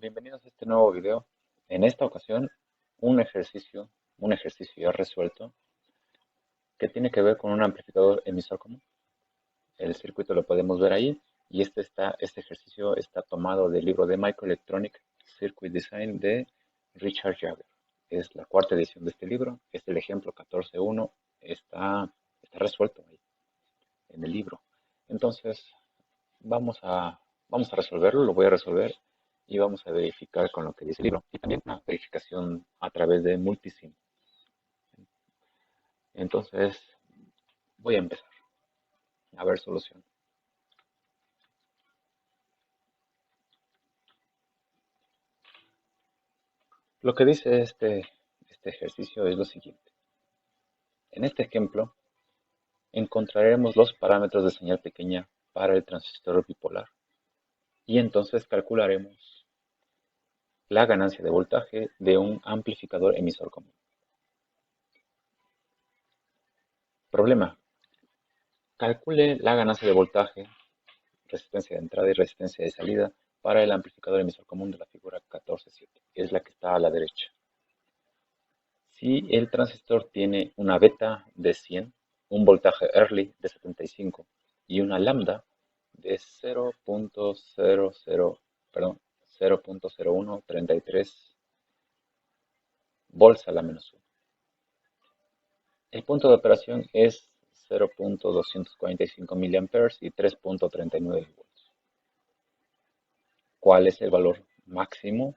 Bienvenidos a este nuevo video. En esta ocasión, un ejercicio ya resuelto que tiene que ver con un amplificador emisor común. El circuito lo podemos ver ahí y este ejercicio está tomado del libro de Microelectronic Circuit Design de Richard Jagger. Es la cuarta edición de este libro. Es el ejemplo 14.1. Está resuelto ahí en el libro. Entonces, Vamos a, vamos a resolverlo, lo voy a resolver y vamos a verificar con lo que dice el libro. Y también una verificación a través de Multisim. Entonces, voy a empezar a ver solución. Lo que dice este ejercicio es lo siguiente. En este ejemplo, encontraremos los parámetros de señal pequeña para el transistor bipolar y entonces calcularemos la ganancia de voltaje de un amplificador emisor común. Problema. Calcule la ganancia de voltaje, resistencia de entrada y resistencia de salida para el amplificador emisor común de la figura 14.7, que es la que está a la derecha. Si el transistor tiene una beta de 100, un voltaje early de 75 y una lambda de 0.0133 volts a la menos 1. El punto de operación es 0.245 mA y 3.39 volts. ¿Cuál es el valor máximo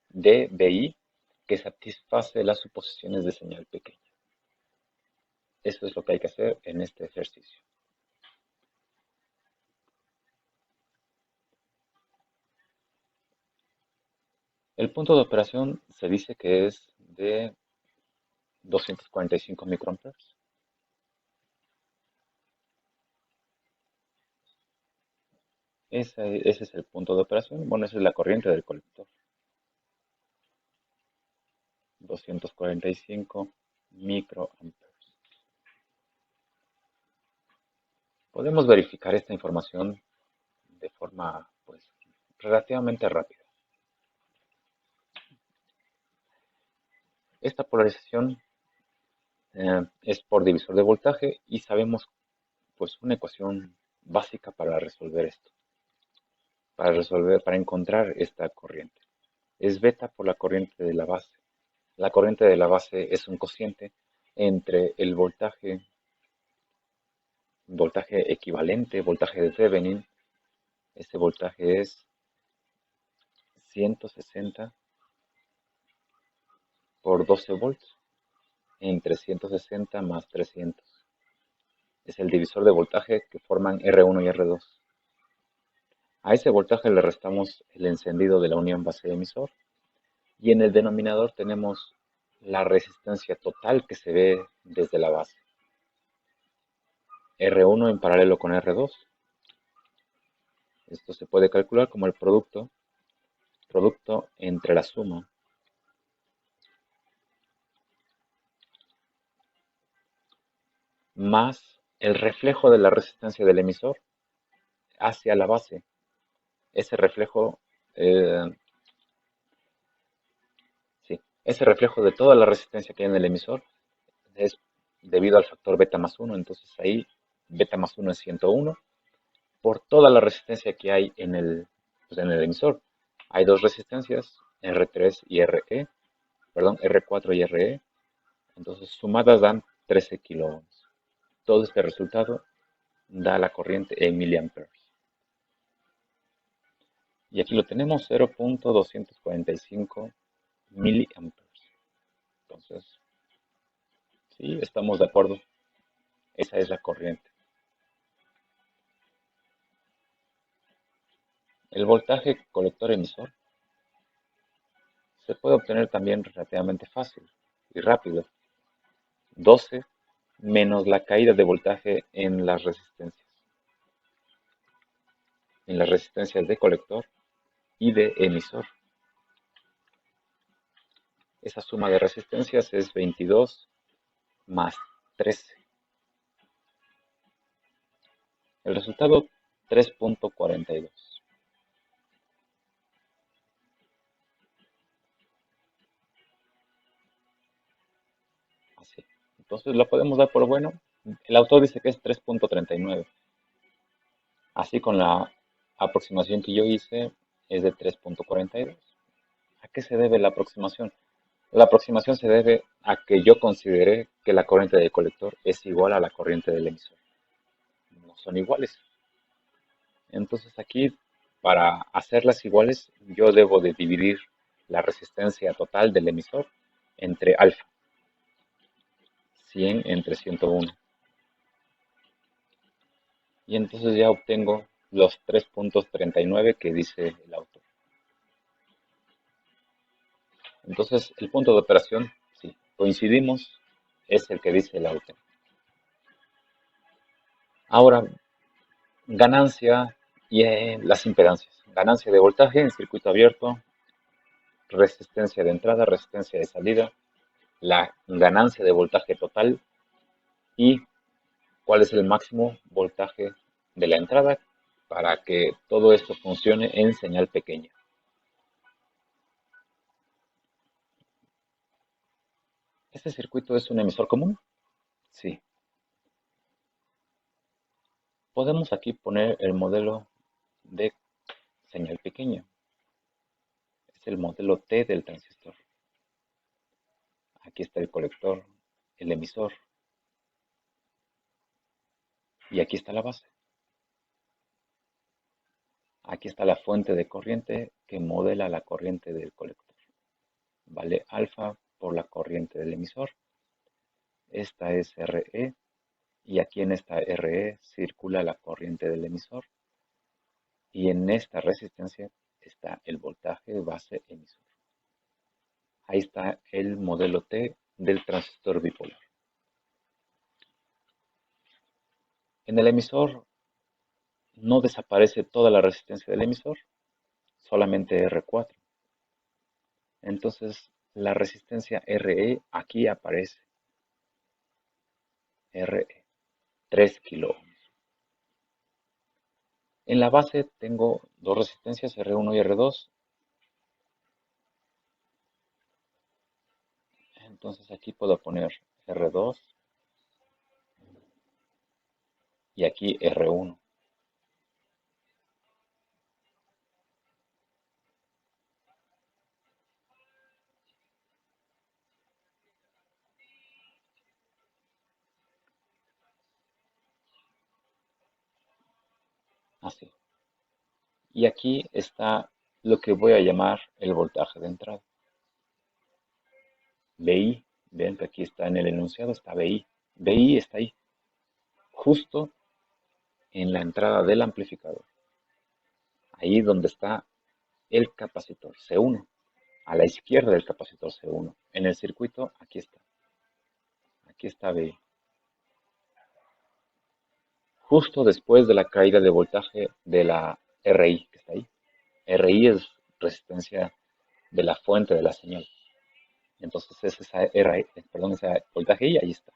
de BI que satisface las suposiciones de señal pequeña? Eso es lo que hay que hacer en este ejercicio. El punto de operación se dice que es de 245 microamperes. Ese es el punto de operación. Bueno, esa es la corriente del colector. 245 microamperes. Podemos verificar esta información de forma, pues, relativamente rápida. Esta polarización es por divisor de voltaje y sabemos, pues, una ecuación básica para resolver esto, para encontrar esta corriente. Es beta por la corriente de la base. La corriente de la base es un cociente entre el voltaje equivalente, voltaje de Thevenin. Este voltaje es 160 por 12 volts, entre 160 más 300. Es el divisor de voltaje que forman R1 y R2. A ese voltaje le restamos el encendido de la unión base-emisor y en el denominador tenemos la resistencia total que se ve desde la base. R1 en paralelo con R2. Esto se puede calcular como el producto entre la suma más el reflejo de la resistencia del emisor hacia la base. Ese reflejo, eh, sí, ese reflejo de toda la resistencia que hay en el emisor es debido al factor beta más 1. Entonces ahí beta más 1 es 101 por toda la resistencia que hay pues en el emisor. Hay dos resistencias, R3 y RE, perdón, R4 y RE. Entonces sumadas dan 13 kiloohms. Todo este resultado da la corriente en miliamperes. Y aquí lo tenemos, 0.245 miliamperes. Entonces, sí, estamos de acuerdo. Esa es la corriente. El voltaje colector-emisor se puede obtener también relativamente fácil y rápido. 12 menos la caída de voltaje en las resistencias de colector y de emisor. Esa suma de resistencias es 22 más 13. El resultado 3.42. así. Entonces lo podemos dar por bueno. El autor dice que es 3.39. Así con la aproximación que yo hice es de 3.42. ¿A qué se debe la aproximación? La aproximación se debe a que yo consideré que la corriente del colector es igual a la corriente del emisor. No son iguales. Entonces aquí, para hacerlas iguales, yo debo de dividir la resistencia total del emisor entre alfa, 100 entre 101. Y entonces ya obtengo los 3.39 que dice el autor. Entonces el punto de operación, sí, coincidimos, es el que dice el autor. Ahora, ganancia y las impedancias. Ganancia de voltaje en circuito abierto, resistencia de entrada, resistencia de salida, la ganancia de voltaje total y cuál es el máximo voltaje de la entrada para que todo esto funcione en señal pequeña. ¿Este circuito es un emisor común? Sí. Podemos aquí poner el modelo de señal pequeña. Es el modelo T del transistor. Aquí está el colector, el emisor y aquí está la base. Aquí está la fuente de corriente que modela la corriente del colector. Vale alfa por la corriente del emisor. Esta es RE y aquí en esta RE circula la corriente del emisor y en esta resistencia está el voltaje base emisor. Ahí está el modelo T del transistor bipolar. En el emisor no desaparece toda la resistencia del emisor, solamente R4. Entonces la resistencia RE aquí aparece, RE, 3 kilo ohms. En la base tengo dos resistencias, R1 y R2. Entonces aquí puedo poner R2 y aquí R1. Así. Y aquí está lo que voy a llamar el voltaje de entrada. VI, ven que aquí está en el enunciado, está VI. VI está ahí, justo en la entrada del amplificador. Ahí donde está el capacitor C1, a la izquierda del capacitor C1. En el circuito, aquí está VI. Justo después de la caída de voltaje de la RI, que está ahí. RI es resistencia de la fuente de la señal. Entonces es esa RI, perdón, ese voltaje y ahí está.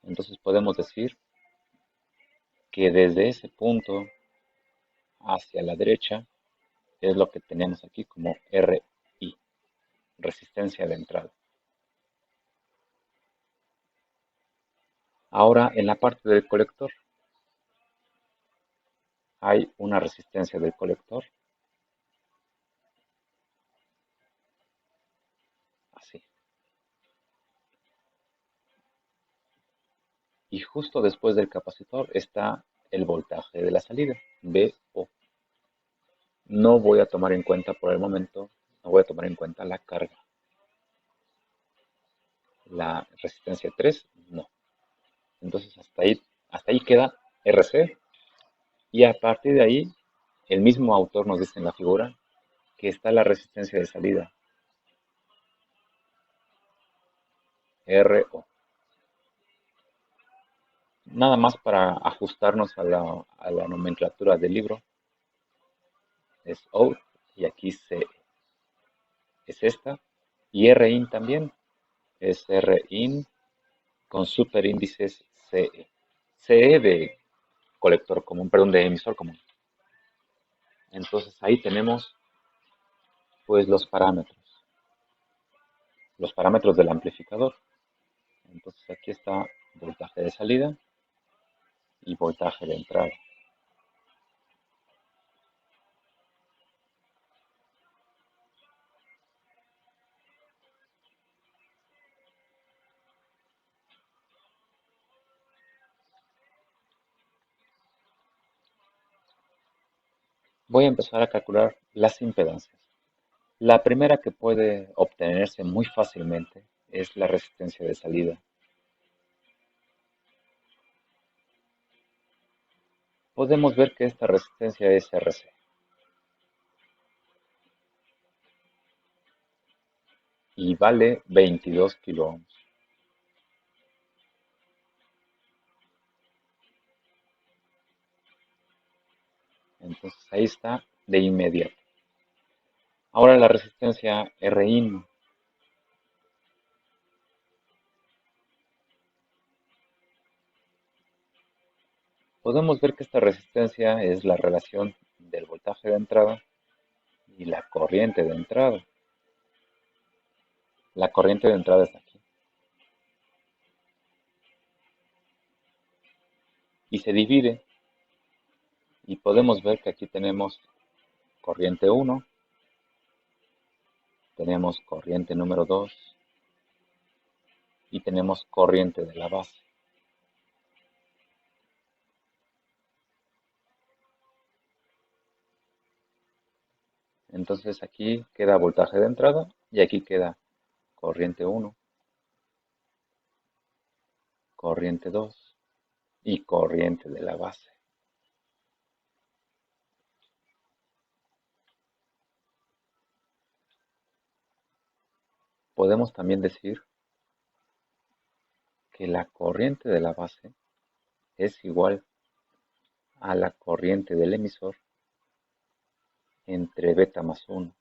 Entonces podemos decir que desde ese punto hacia la derecha es lo que tenemos aquí como RI, resistencia de entrada. Ahora en la parte del colector hay una resistencia del colector, así. Y justo después del capacitor está el voltaje de la salida, VO. No voy a tomar en cuenta por el momento, no voy a tomar en cuenta la carga. La resistencia 3, no. Entonces hasta ahí queda RC y a partir de ahí el mismo autor nos dice en la figura que está la resistencia de salida, RO. Nada más para ajustarnos a la nomenclatura del libro, es OUT y aquí CE. Es esta. Y RIN también es RIN con superíndices CE. CE de colector común, perdón, de emisor común. Entonces ahí tenemos pues los parámetros del amplificador. Entonces aquí está voltaje de salida y voltaje de entrada. Voy a empezar a calcular las impedancias. La primera que puede obtenerse muy fácilmente es la resistencia de salida. Podemos ver que esta resistencia es RC y vale 22 kiloohms. Entonces ahí está de inmediato. Ahora la resistencia Rin. Podemos ver que esta resistencia es la relación del voltaje de entrada y la corriente de entrada. La corriente de entrada está aquí. Y se divide y podemos ver que aquí tenemos corriente 1, tenemos corriente número 2 y tenemos corriente de la base. Entonces aquí queda voltaje de entrada y aquí queda corriente 1, corriente 2 y corriente de la base. Podemos también decir que la corriente de la base es igual a la corriente del emisor entre beta más 1.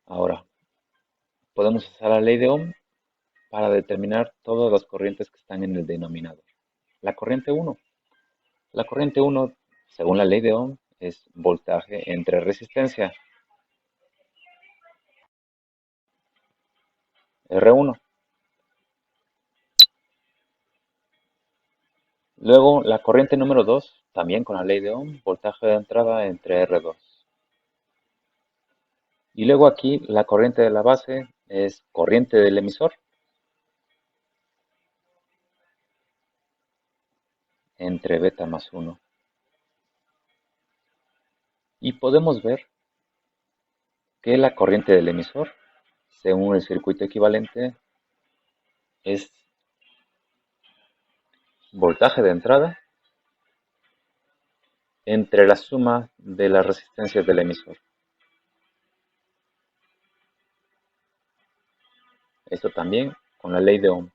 Ahora, podemos usar la ley de Ohm para determinar todas las corrientes que están en el denominador. La corriente 1. La corriente 1, según la ley de Ohm, es voltaje entre resistencia R1. Luego, la corriente número 2, también con la ley de Ohm, voltaje de entrada entre R2. Y luego aquí la corriente de la base es corriente del emisor entre beta más 1. Y podemos ver que la corriente del emisor, según el circuito equivalente, es voltaje de entrada entre la suma de las resistencias del emisor. Esto también con la ley de Ohm.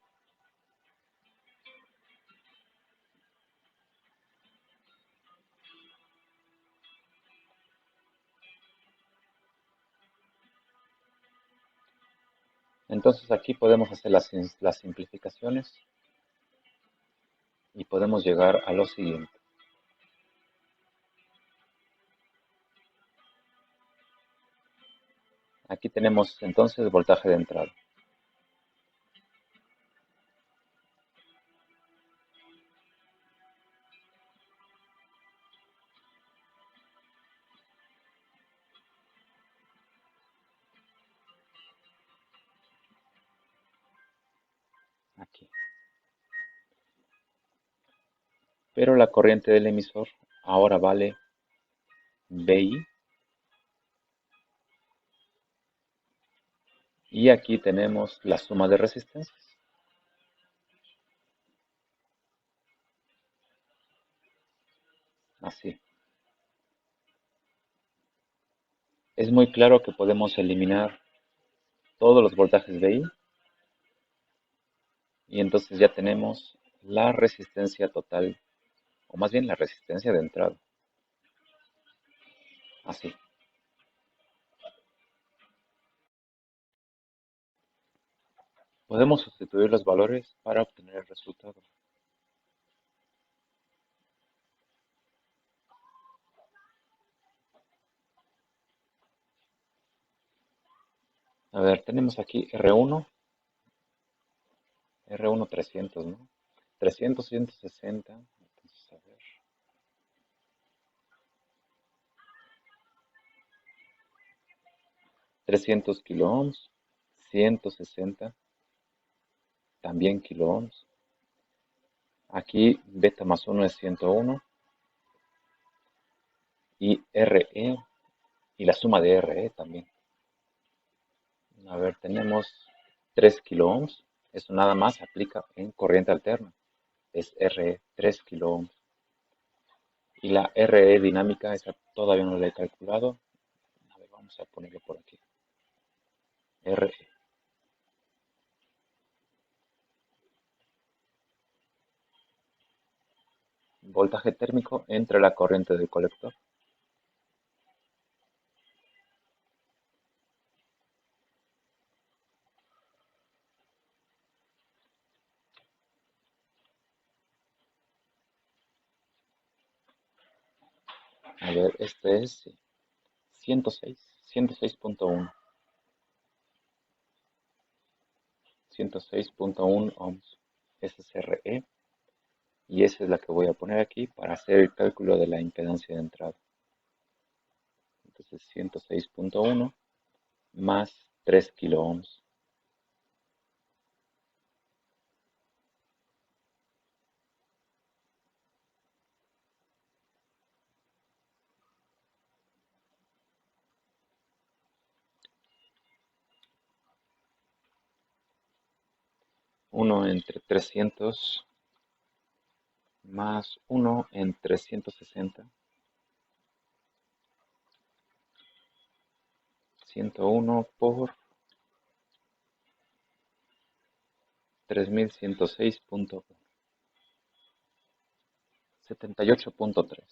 Entonces aquí podemos hacer las simplificaciones y podemos llegar a lo siguiente. Aquí tenemos entonces voltaje de entrada. Aquí. Pero la corriente del emisor ahora vale BI. Y aquí tenemos la suma de resistencias. Así. Es muy claro que podemos eliminar todos los voltajes BI y entonces ya tenemos la resistencia total, o más bien la resistencia de entrada. Así. Podemos sustituir los valores para obtener el resultado. A ver, tenemos aquí R1 300, ¿no? 300, 160. Entonces, a ver. 300 kilo ohms, 160, también kilo ohms. Aquí beta más 1 es 101 y RE y la suma de RE también. A ver, tenemos 3 kilo ohms. Eso nada más aplica en corriente alterna. Es RE 3 kilo ohms. Y la RE dinámica, esa todavía no la he calculado. A ver, vamos a ponerlo por aquí. RE. Voltaje térmico entre la corriente del colector. A ver, este es 106, 106.1. 106.1 ohms. Esa es RE. Y esa es la que voy a poner aquí para hacer el cálculo de la impedancia de entrada. Entonces 106.1 más 3 kilo ohms. Uno entre 300 más 1 entre 160. 101 por 3106.78.3.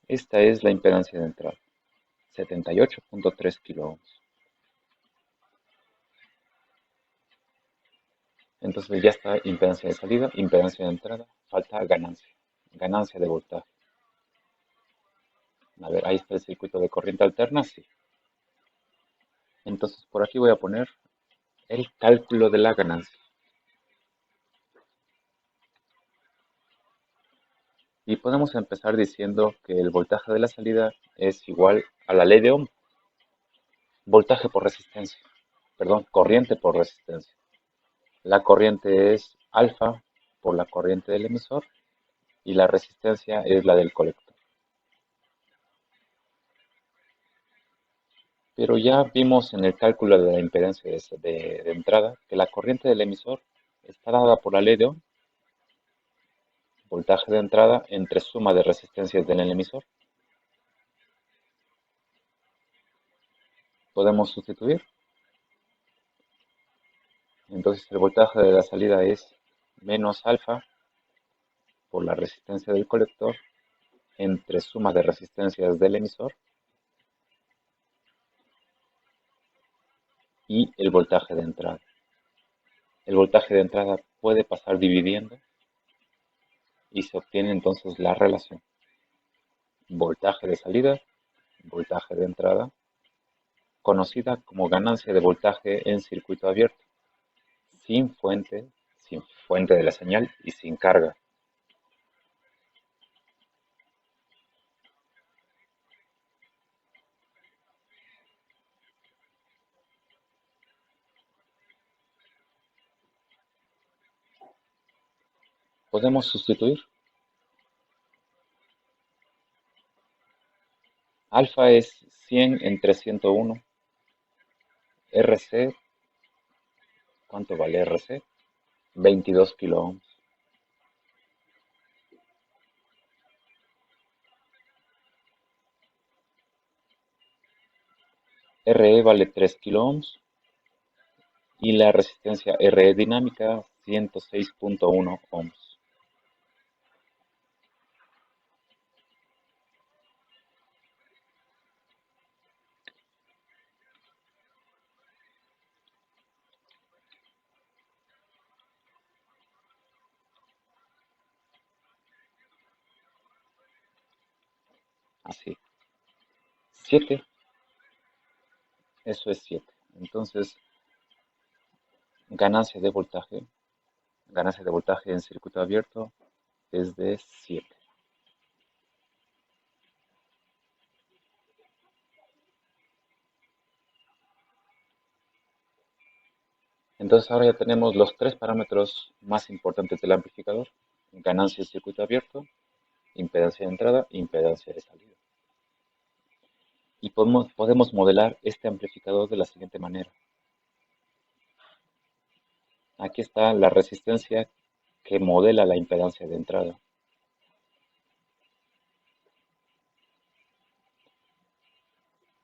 Esta es la impedancia de entrada. 78.3 kilo ohms. Entonces ya está impedancia de salida, impedancia de entrada, falta ganancia. Ganancia de voltaje. A ver, ahí está el circuito de corriente alterna, sí. Entonces por aquí voy a poner el cálculo de la ganancia. Y podemos empezar diciendo que el voltaje de la salida es igual a la ley de Ohm. Voltaje por resistencia. Perdón, corriente por resistencia. La corriente es alfa por la corriente del emisor y la resistencia es la del colector. Pero ya vimos en el cálculo de la impedancia de entrada que la corriente del emisor está dada por la ley de Ohm. Voltaje de entrada entre suma de resistencias del emisor. Podemos sustituir. Entonces el voltaje de la salida es menos alfa por la resistencia del colector entre suma de resistencias del emisor y el voltaje de entrada. El voltaje de entrada puede pasar dividiendo y se obtiene entonces la relación voltaje de salida, voltaje de entrada, conocida como ganancia de voltaje en circuito abierto, sin fuente de la señal y sin carga. Podemos sustituir. Alfa es 100 entre 101. RC, ¿cuánto vale RC? 22 kilo ohms. RE vale 3 kilo ohms y la resistencia RE dinámica 106.1 ohms. así. 7, eso es 7. Entonces, ganancia ganancia de voltaje en circuito abierto es de 7. Entonces ahora ya tenemos los tres parámetros más importantes del amplificador: ganancia en circuito abierto, impedancia de entrada e impedancia de salida. Y podemos modelar este amplificador de la siguiente manera. Aquí está la resistencia que modela la impedancia de entrada.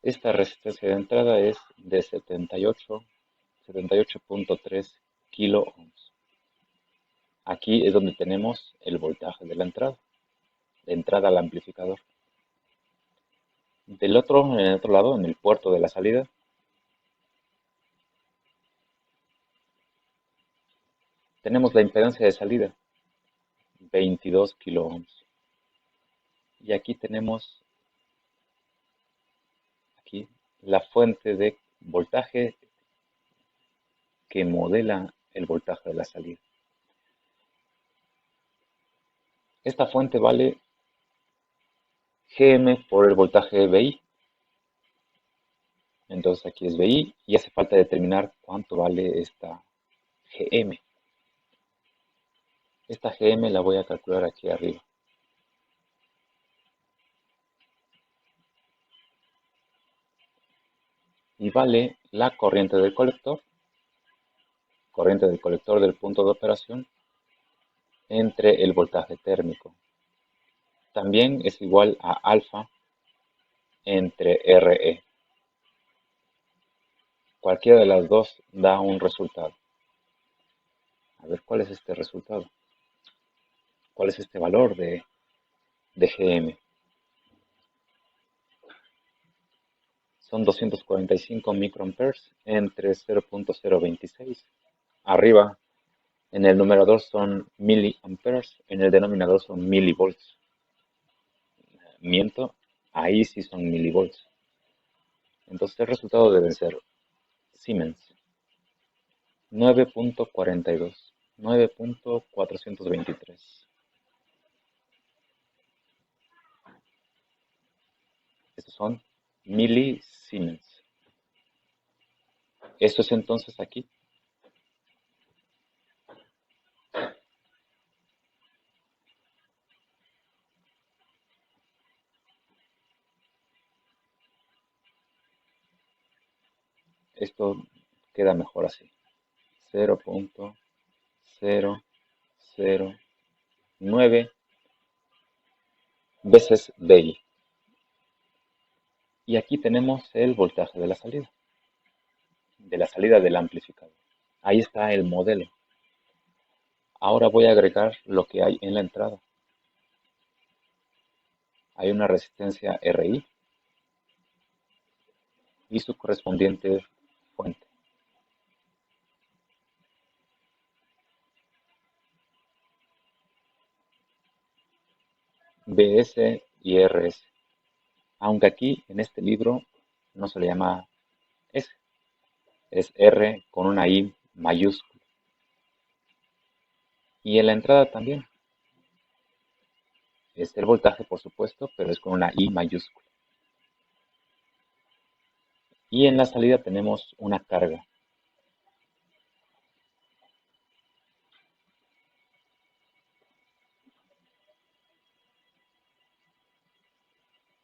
Esta resistencia de entrada es de 78.3 kilo ohms. Aquí es donde tenemos el voltaje de entrada al amplificador. En el otro lado, en el puerto de la salida, tenemos la impedancia de salida, 22 kilo ohms. Y aquí tenemos la fuente de voltaje que modela el voltaje de la salida. Esta fuente vale Gm por el voltaje VI. Entonces aquí es VI y hace falta determinar cuánto vale esta Gm. Esta Gm la voy a calcular aquí arriba. Y vale la corriente del colector del punto de operación entre el voltaje térmico. También es igual a alfa entre Re. Cualquiera de las dos da un resultado. A ver, ¿cuál es este resultado? ¿Cuál es este valor de Gm? Son 245 microamperes entre 0.026. Arriba, en el numerador son miliamperes, en el denominador son milivolts. Miento, ahí sí son milivolts. Entonces el resultado debe ser Siemens 9.42, 9.423. Estos son milisiemens. Esto es entonces aquí. Esto queda mejor así. 0.009 veces VI. Y aquí tenemos el voltaje de la salida del amplificador. Ahí está el modelo. Ahora voy a agregar lo que hay en la entrada. Hay una resistencia RI y su correspondiente fuente. BS y RS. Aunque aquí en este libro no se le llama S, es R con una I mayúscula. Y en la entrada también. Es el voltaje, por supuesto, pero es con una I mayúscula. Y en la salida tenemos una carga.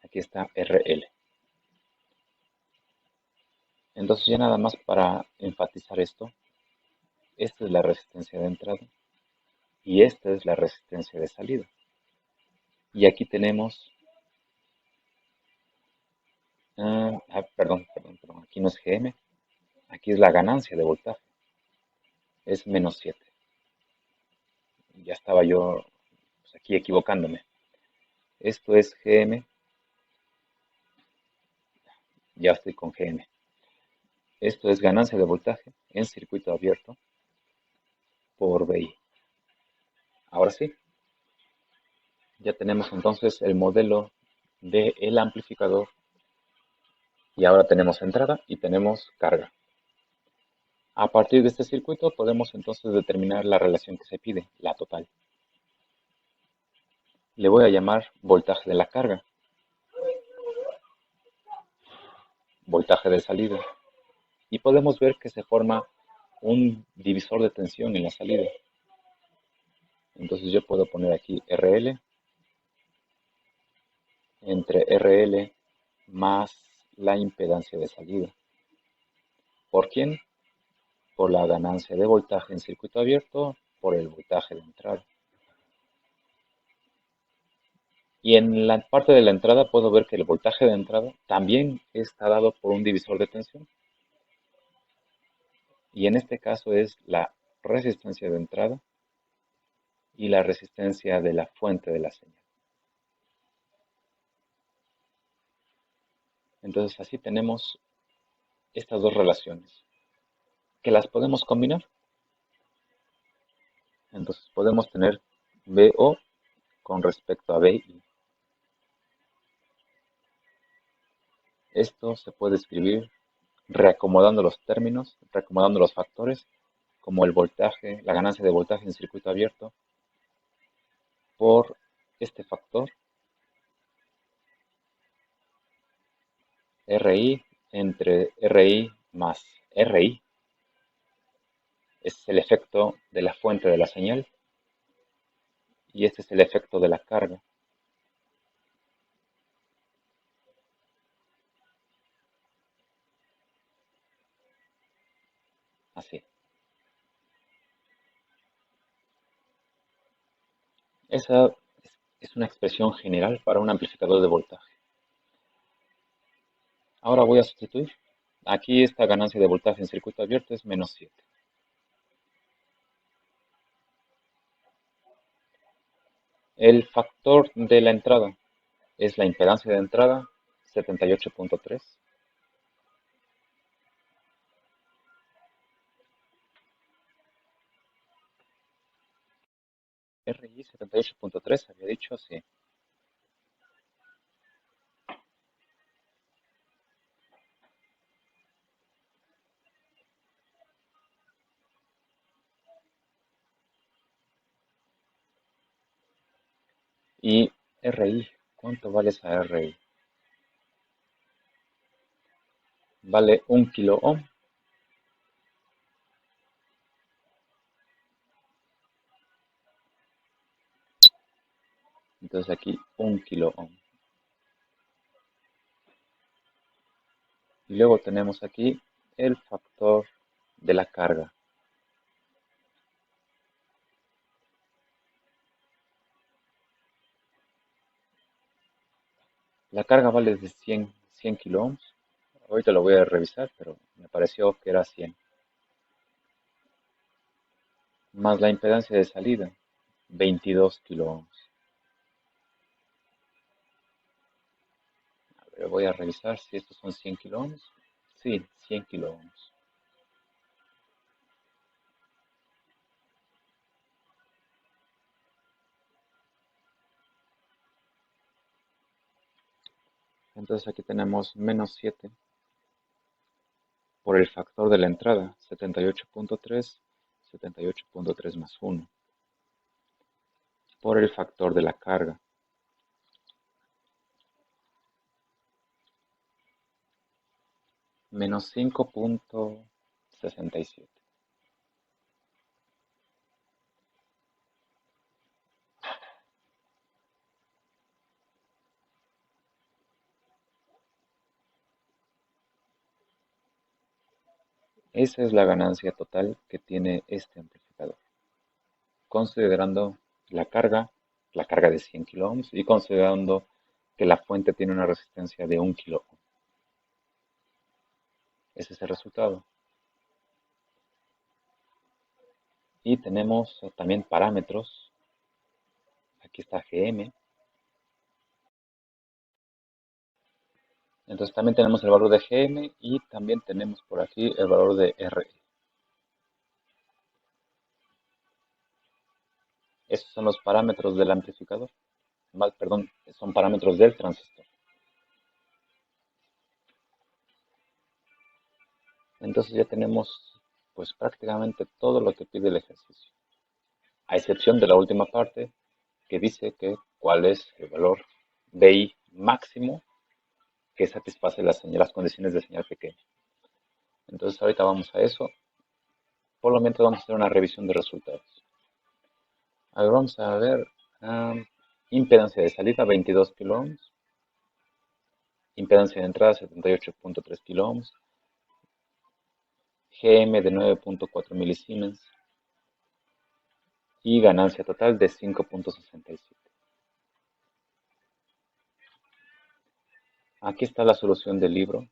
Aquí está RL. Entonces ya nada más para enfatizar esto, esta es la resistencia de entrada y esta es la resistencia de salida. Y aquí tenemos, perdón, aquí no es Gm, aquí es la ganancia de voltaje, es menos 7. Ya estaba yo pues, aquí equivocándome. Esto es Gm, ya estoy con Gm. Esto es ganancia de voltaje en circuito abierto por VI. Ahora sí, ya tenemos entonces el modelo del amplificador. Y ahora tenemos entrada y tenemos carga. A partir de este circuito podemos entonces determinar la relación que se pide, la total. Le voy a llamar voltaje de la carga, voltaje de salida. Y podemos ver que se forma un divisor de tensión en la salida. Entonces yo puedo poner aquí RL entre RL más la impedancia de salida. ¿Por quién? Por la ganancia de voltaje en circuito abierto por el voltaje de entrada. Y en la parte de la entrada puedo ver que el voltaje de entrada también está dado por un divisor de tensión. Y en este caso es la resistencia de entrada y la resistencia de la fuente de la señal. Entonces así tenemos estas dos relaciones, que las podemos combinar. Entonces podemos tener VO con respecto a VI. Esto se puede escribir reacomodando los términos, reacomodando los factores, como el voltaje, la ganancia de voltaje en circuito abierto, por este factor RI entre RI más RI, es el efecto de la fuente de la señal, y este es el efecto de la carga. Así. Esa es una expresión general para un amplificador de voltaje. Ahora voy a sustituir. Aquí esta ganancia de voltaje en circuito abierto es menos 7. El factor de la entrada es la impedancia de entrada, 78.3. RI 78.3, había dicho, sí. Y RI, ¿cuánto vale esa RI? Vale 1 kilo ohm. Entonces aquí 1 kilo ohm. Y luego tenemos aquí el factor de la carga. La carga vale de 100 kilo ohms. Ahorita lo voy a revisar, pero me pareció que era 100. Más la impedancia de salida, 22 kilo ohms. A ver, voy a revisar si estos son 100 kilo ohms. Sí, 100 kilo ohms. Entonces aquí tenemos menos 7 por el factor de la entrada, 78.3, 78.3 más 1, por el factor de la carga, menos 5.67. Esa es la ganancia total que tiene este amplificador, considerando la carga de 100 kilo ohms, y considerando que la fuente tiene una resistencia de 1 kilo ohm. Ese es el resultado. Y tenemos también parámetros. Aquí está GM. Entonces también tenemos el valor de GM y también tenemos por aquí el valor de RE. Esos son los parámetros del amplificador. Perdón, son parámetros del transistor. Entonces ya tenemos pues prácticamente todo lo que pide el ejercicio, a excepción de la última parte que dice que cuál es el valor BI máximo que satisface las condiciones de señal pequeña. Entonces ahorita vamos a eso. Por lo mientras vamos a hacer una revisión de resultados. A ver, vamos a ver impedancia de salida 22 kilo ohms, impedancia de entrada 78.3 kilo ohms, GM de 9.4 milisiemens y ganancia total de 5.67. Aquí está la solución del libro,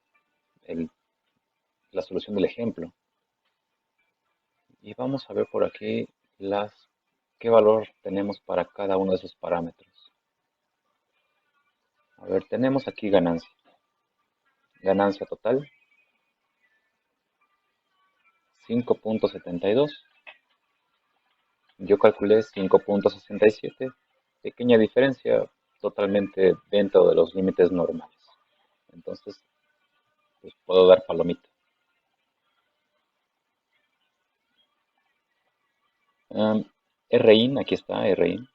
la solución del ejemplo. Y vamos a ver por aquí qué valor tenemos para cada uno de esos parámetros. A ver, tenemos aquí ganancia. Ganancia total 5.72. Yo calculé 5.67. Pequeña diferencia, totalmente dentro de los límites normales. Entonces, pues puedo dar palomita. RIN, aquí está RIN.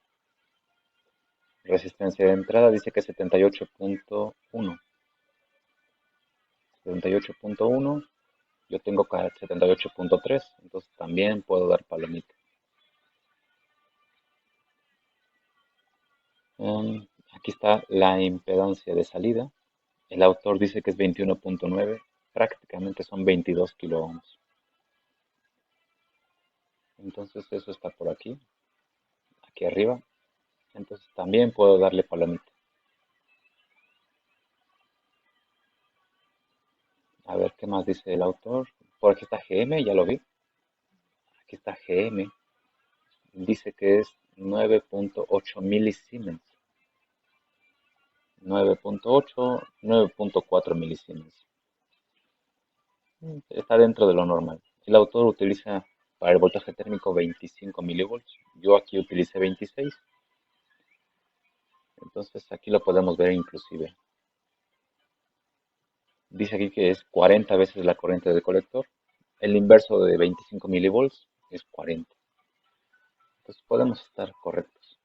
Resistencia de entrada dice que 78.1. 78.1. Yo tengo 78.3, entonces también puedo dar palomita. Aquí está la impedancia de salida. El autor dice que es 21.9, prácticamente son 22 kilo ohms. Entonces eso está por aquí arriba. Entonces también puedo darle palomita. A ver qué más dice el autor. Por aquí está GM, ya lo vi. Aquí está GM. Dice que es 9.8 milisiemens. 9.8, 9.4 milisiemens. Está dentro de lo normal. El autor utiliza para el voltaje térmico 25 milivolts. Yo aquí utilicé 26. Entonces aquí lo podemos ver inclusive. Dice aquí que es 40 veces la corriente del colector. El inverso de 25 milivolts es 40. Entonces podemos estar correctos.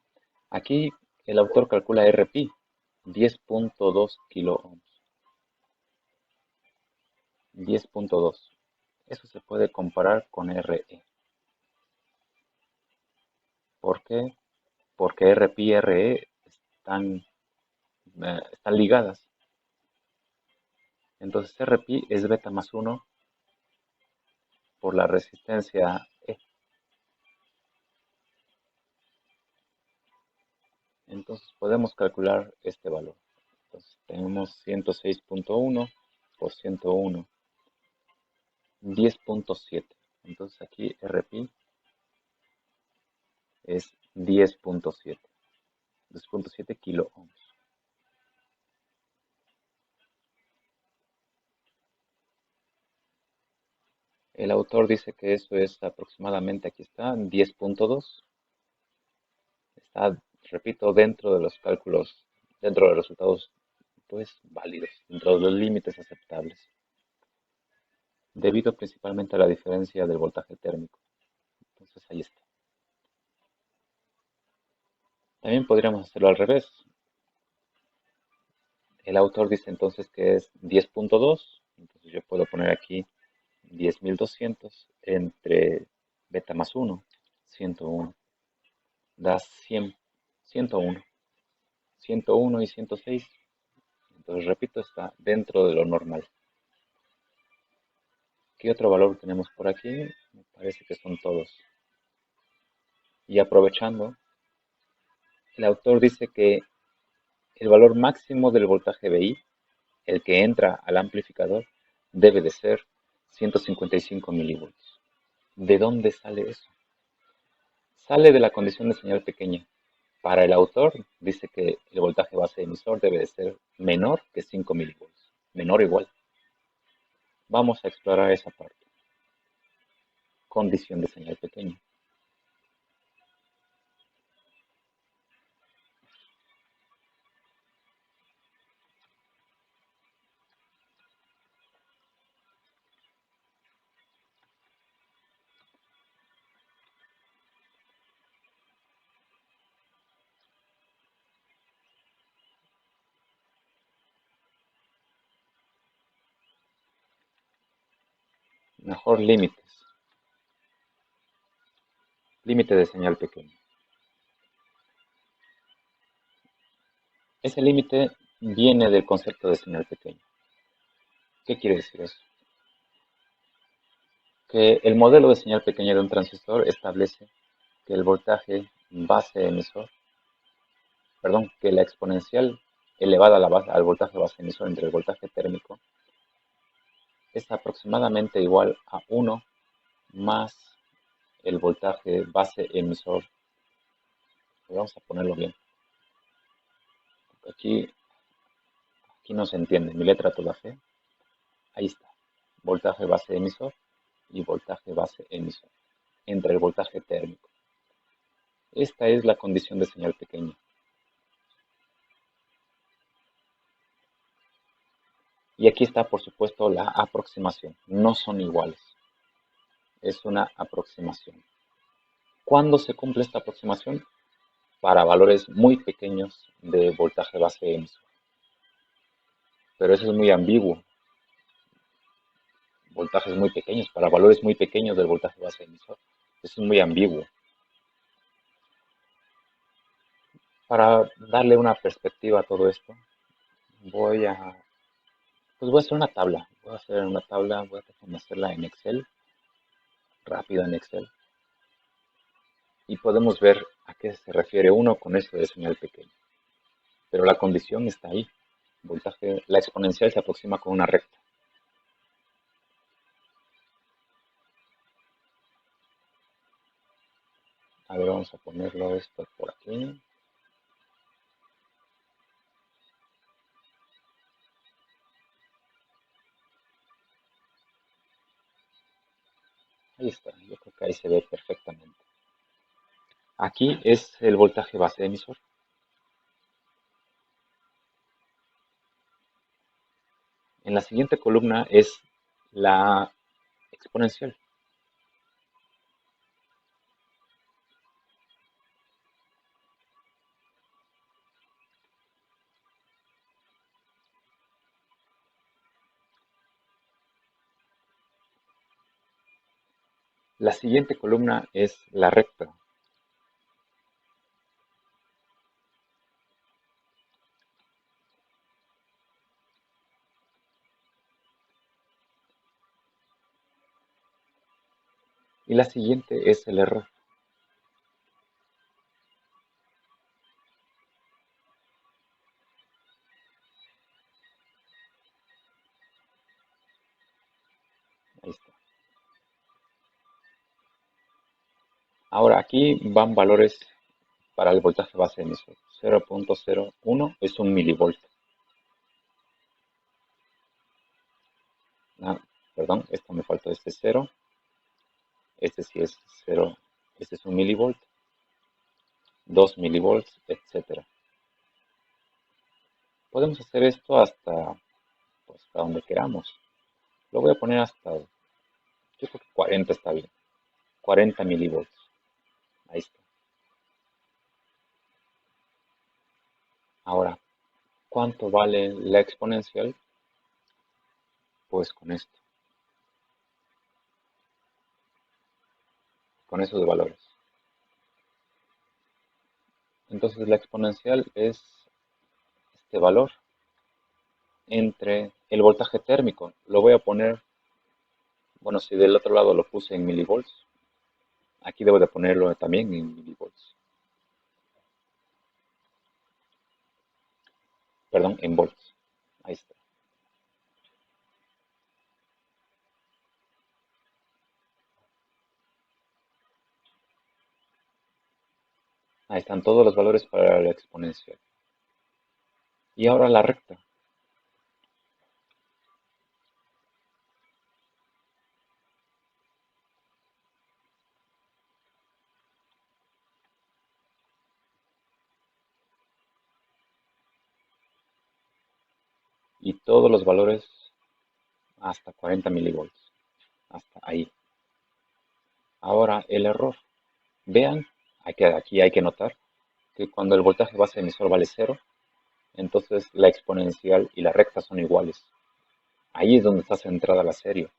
Aquí el autor calcula RP, 10.2 kilo ohms. 10.2. Eso se puede comparar con RE. ¿Por qué? Porque RP y RE están ligadas. Entonces RP es beta más 1 por la resistencia E. Entonces podemos calcular este valor. Entonces tenemos 106.1 por 101, 10.7. Entonces aquí RP es 10.7, 10.7 kilo ohms. El autor dice que eso es aproximadamente, aquí está, 10.2. Está, repito, dentro de los cálculos, dentro de los resultados, pues, válidos, dentro de los límites aceptables, debido principalmente a la diferencia del voltaje térmico. Entonces, ahí está. También podríamos hacerlo al revés. El autor dice entonces que es 10.2, entonces yo puedo poner aquí 10.200 entre beta más 1, 101, da 100, 101, 101 y 106. Entonces, repito, está dentro de lo normal. ¿Qué otro valor tenemos por aquí? Me parece que son todos. Y aprovechando, el autor dice que el valor máximo del voltaje BI, el que entra al amplificador, debe de ser 155 milivolts. ¿De dónde sale eso? Sale de la condición de señal pequeña. Para el autor, dice que el voltaje base emisor debe de ser menor que 5 milivolts. Menor o igual. Vamos a explorar esa parte. Condición de señal pequeña. Mejor límites. Límite de señal pequeña. Ese límite viene del concepto de señal pequeña. ¿Qué quiere decir eso? Que el modelo de señal pequeña de un transistor establece que el voltaje base emisor, perdón, que la exponencial elevada a al voltaje base emisor entre el voltaje térmico es aproximadamente igual a 1 más el voltaje base emisor. Vamos a ponerlo bien. Aquí no se entiende. Mi letra toda fe. Ahí está. Voltaje base emisor y voltaje base emisor entre el voltaje térmico. Esta es la condición de señal pequeña. Y aquí está, por supuesto, la aproximación. No son iguales. Es una aproximación. ¿Cuándo se cumple esta aproximación? Para valores muy pequeños de voltaje base emisor. Pero eso es muy ambiguo. Voltajes muy pequeños, para valores muy pequeños del voltaje base emisor. Eso es muy ambiguo. Para darle una perspectiva a todo esto, voy a hacer una tabla. Voy a hacerla en Excel, rápida en Excel. Y podemos ver a qué se refiere uno con esto de señal pequeña. Pero la condición está ahí. La exponencial se aproxima con una recta. A ver, vamos a ponerlo esto por aquí. Ahí está, yo creo que ahí se ve perfectamente. Aquí es el voltaje base emisor. En la siguiente columna es la exponencial. La siguiente columna es la recta. Y la siguiente es el error. Ahí está. Ahora aquí van valores para el voltaje base emisor. 0.01 es un milivolt. Perdón, esto me faltó, este 0. Este sí es 0. Este es un milivolt. 2 milivolts, etcétera. Podemos hacer esto hasta donde queramos. Lo voy a poner yo creo que 40 está bien. 40 milivolts. Ahí está. Ahora, ¿cuánto vale la exponencial? Pues con esto, con esos valores. Entonces la exponencial es este valor entre el voltaje térmico. Lo voy a poner, bueno, si del otro lado lo puse en milivolts, aquí debo de ponerlo también en milivolts. Perdón, en volts. Ahí está. Ahí están todos los valores para la exponencial. Y ahora la recta. Y todos los valores hasta 40 milivolts. Hasta ahí. Ahora el error. Vean, aquí hay que notar que cuando el voltaje base emisor vale 0, entonces la exponencial y la recta son iguales. Ahí es donde está centrada la serie.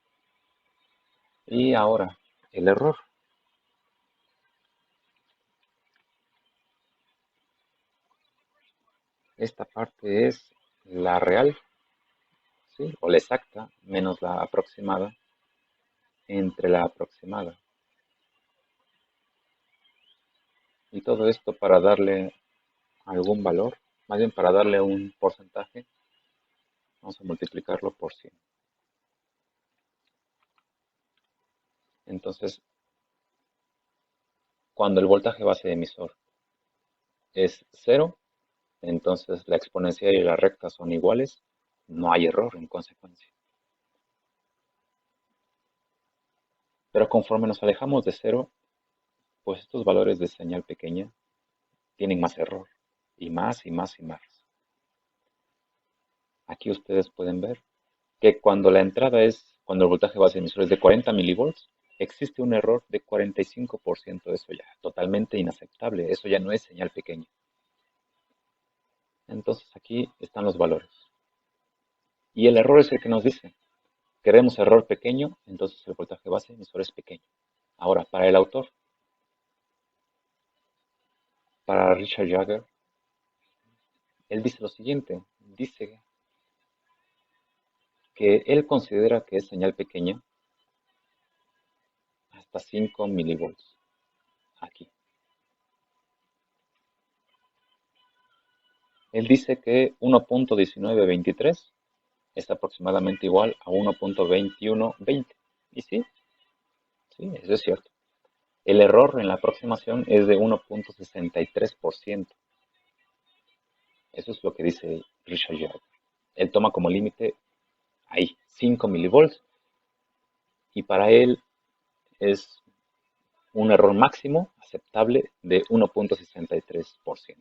Y ahora, el error. Esta parte es la real, ¿sí? O la exacta, menos la aproximada, entre la aproximada. Y todo esto para darle algún valor, más bien para darle un porcentaje, vamos a multiplicarlo por 100. Entonces, cuando el voltaje base de emisor es cero, entonces la exponencial y la recta son iguales, no hay error en consecuencia. Pero conforme nos alejamos de cero, pues estos valores de señal pequeña tienen más error, y más y más y más. Aquí ustedes pueden ver que cuando el voltaje base emisor es de 40 milivolts, existe un error de 45%. Eso ya totalmente inaceptable, eso ya no es señal pequeña. Entonces aquí están los valores. Y el error es el que nos dice, queremos error pequeño, entonces el voltaje base emisor es pequeño. Ahora, para el autor, para Richard Jagger, él dice lo siguiente, dice que él considera que es señal pequeña hasta 5 milivolts. Aquí. Él dice que 1.1923 es aproximadamente igual a 1.2120. Y sí, sí, eso es cierto. El error en la aproximación es de 1.63%. Eso es lo que dice Richard Jagger. Él toma como límite ahí 5 milivolts y para él es un error máximo aceptable de 1.63%.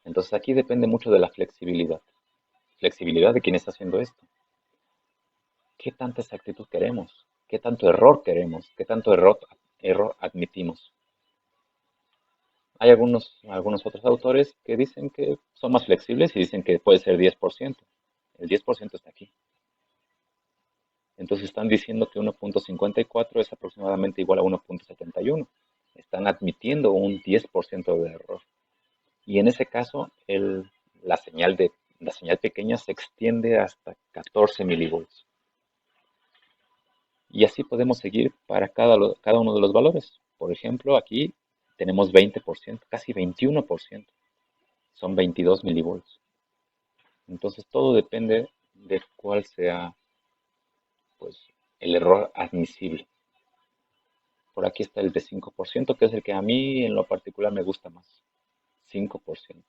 Entonces aquí depende mucho de la flexibilidad. Flexibilidad de quien está haciendo esto. ¿Qué tanta exactitud queremos? ¿Qué tanto error queremos? ¿Qué tanto error admitimos? Hay algunos otros autores que dicen que son más flexibles y dicen que puede ser 10%. El 10% está aquí. Entonces están diciendo que 1.54 es aproximadamente igual a 1.71. Están admitiendo un 10% de error. Y en ese caso, la señal pequeña se extiende hasta 14 milivolts. Y así podemos seguir para cada uno de los valores. Por ejemplo, aquí tenemos 20%, casi 21%. Son 22 milivolts. Entonces todo depende de cuál sea, pues, el error admisible. Por aquí está el de 5%, que es el que a mí en lo particular me gusta más. 5%.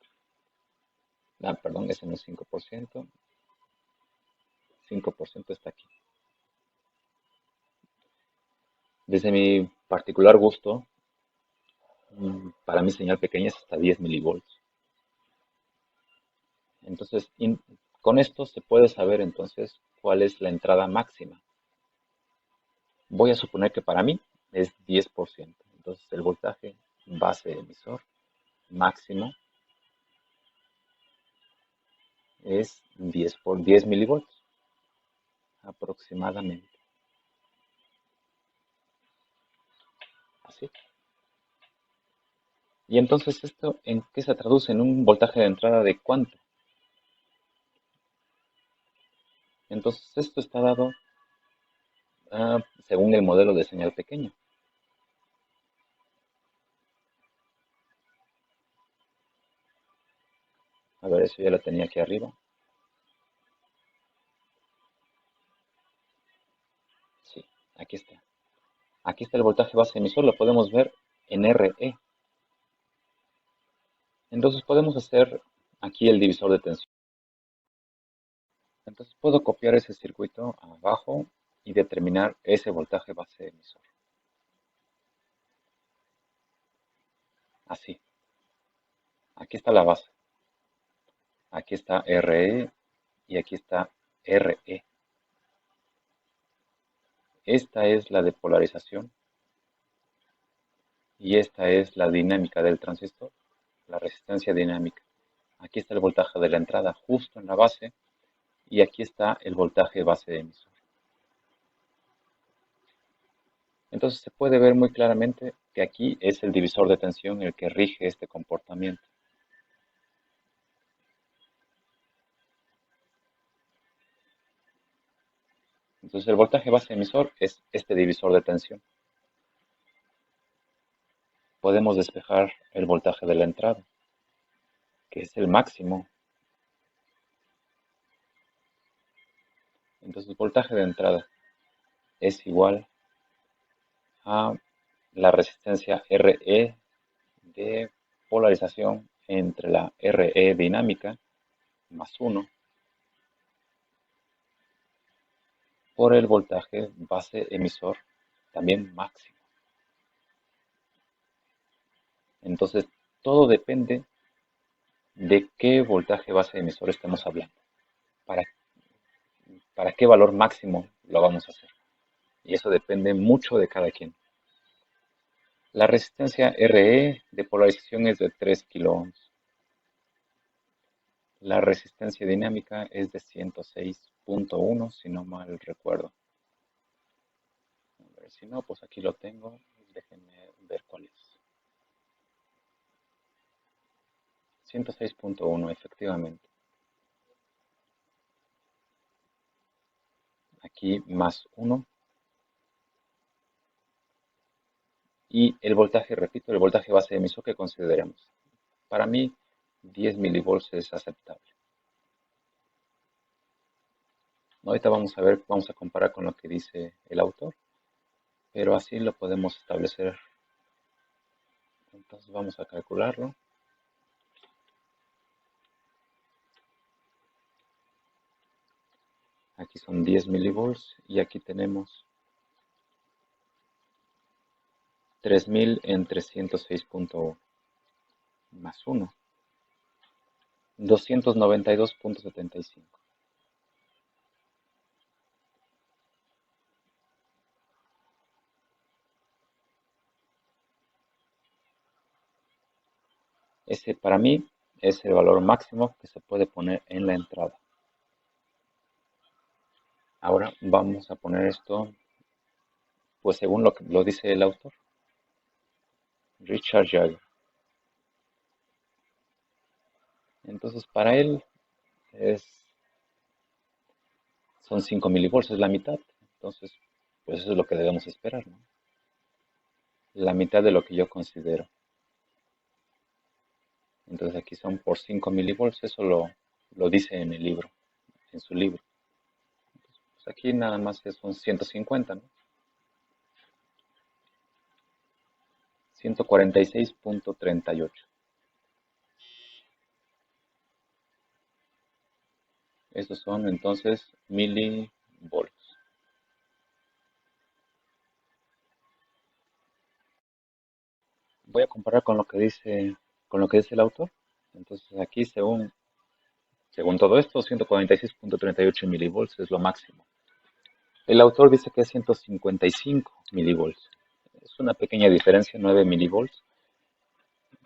Ah, perdón, ese no es 5%. 5% está aquí. Desde mi particular gusto, para mi señal pequeña es hasta 10 milivolts. Entonces, con esto se puede saber entonces cuál es la entrada máxima. Voy a suponer que para mí es 10%. Entonces, el voltaje base emisor máximo es 10 por 10 milivolts aproximadamente. Así. Y entonces, ¿esto en qué se traduce? En un voltaje de entrada de cuánto. Entonces, esto está dado según el modelo de señal pequeña. A ver, eso ya lo tenía aquí arriba. Sí, aquí está. Aquí está el voltaje base emisor, lo podemos ver en RE. Entonces podemos hacer aquí el divisor de tensión. Entonces puedo copiar ese circuito abajo y determinar ese voltaje base emisor. Así. Aquí está la base. Aquí está RE y aquí está RE. Esta es la depolarización y esta es la dinámica del transistor, la resistencia dinámica. Aquí está el voltaje de la entrada justo en la base y aquí está el voltaje base emisor. Entonces se puede ver muy claramente que aquí es el divisor de tensión el que rige este comportamiento. Entonces el voltaje base emisor es este divisor de tensión. Podemos despejar el voltaje de la entrada, que es el máximo. Entonces el voltaje de entrada es igual a la resistencia RE de polarización entre la RE dinámica más 1 por el voltaje base emisor también máximo. Entonces todo depende de qué voltaje base emisor estemos hablando, para, para qué valor máximo lo vamos a hacer. Y eso depende mucho de cada quien. La resistencia RE de polarización es de 3 kiloohms. La resistencia dinámica es de 106.1, si no mal recuerdo. A ver, si no, pues aquí lo tengo. Déjenme ver cuál es. 106.1, efectivamente. Aquí más 1. Y el voltaje, repito, el voltaje base emisor que consideremos. Para mí, 10 milivolts es aceptable. Ahorita vamos a ver, vamos a comparar con lo que dice el autor, pero así lo podemos establecer. Entonces vamos a calcularlo. Aquí son 10 milivolts y aquí tenemos 3000 entre 106.1 más 1, 292.75. Ese para mí es el valor máximo que se puede poner en la entrada. Ahora vamos a poner esto, pues según lo que lo dice el autor, Richard Jagger. Entonces para él es, son 5 milivolts, es la mitad. Entonces, pues eso es lo que debemos esperar, ¿no? La mitad de lo que yo considero. Entonces aquí son por 5 milivolts, eso lo dice en el libro, en su libro. Pues aquí nada más son 150, ¿no? 146.38. Estos son entonces milivolts. Voy a comparar con lo que dice el autor. Entonces aquí según todo esto, 146.38 milivolts es lo máximo. El autor dice que es 155 milivolts. Es una pequeña diferencia, 9 milivolts,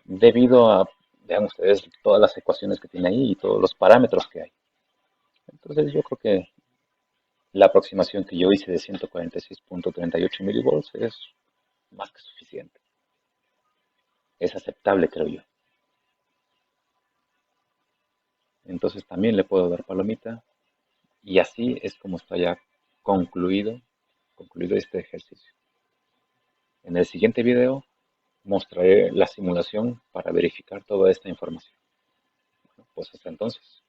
debido a, vean ustedes, todas las ecuaciones que tiene ahí y todos los parámetros que hay. Entonces yo creo que la aproximación que yo hice de 146.38 milivolts es más que suficiente. Es aceptable, creo yo. Entonces también le puedo dar palomita y así es como está ya concluido este ejercicio. En el siguiente video mostraré la simulación para verificar toda esta información. Pues hasta entonces.